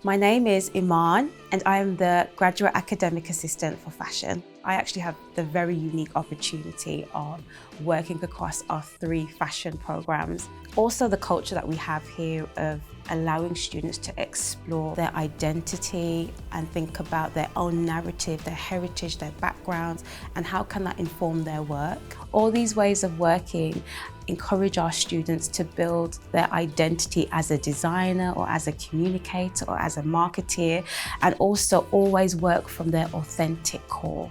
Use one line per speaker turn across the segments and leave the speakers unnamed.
My name is Iman and I am the Graduate Academic Assistant for Fashion. I actually have the very unique opportunity of working across our 3 fashion programs. Also the culture that we have here of allowing students to explore their identity and think about their own narrative, their heritage, their backgrounds, and how can that inform their work. All these ways of working encourage our students to build their identity as a designer or as a communicator or as a marketeer, and also always work from their authentic core.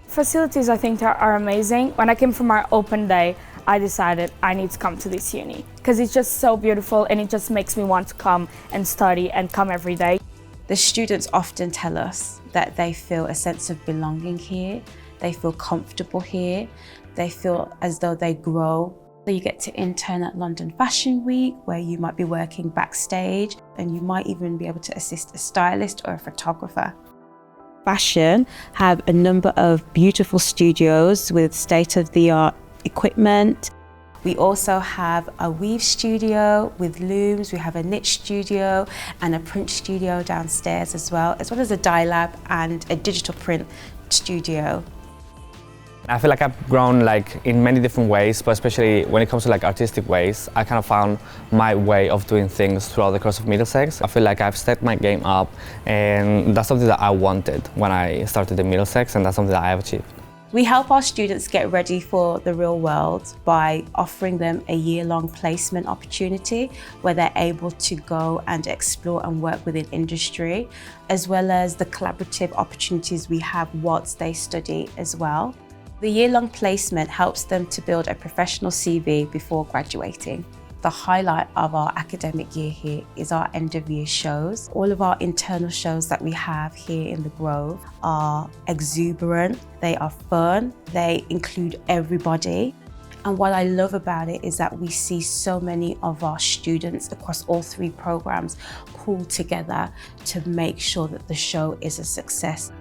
Facilities I think are amazing. When I came from our open day, I decided I need to come to this uni because it's just so beautiful and it just makes me want to come and study and come every day.
The students often tell us that they feel a sense of belonging here, they feel comfortable here, they feel as though they grow. So you get to intern at London Fashion Week where you might be working backstage and you might even be able to assist a stylist or a photographer. Fashion have a number of beautiful studios with state-of-the-art equipment. We also have a weave studio with looms, we have a knit studio and a print studio downstairs as well as a dye lab and a digital print studio.
I feel like I've grown in many different ways, but especially when it comes to artistic ways, I kind of found my way of doing things throughout the course of Middlesex. I feel like I've stepped my game up, and that's something that I wanted when I started in Middlesex, and that's something that I have achieved.
We help our students get ready for the real world by offering them a year-long placement opportunity where they're able to go and explore and work within industry, as well as the collaborative opportunities we have whilst they study as well. The year-long placement helps them to build a professional CV before graduating. The highlight of our academic year here is our end-of-year shows. All of our internal shows that we have here in the Grove are exuberant, they are fun, they include everybody. And what I love about it is that we see so many of our students across all 3 programs pull together to make sure that the show is a success.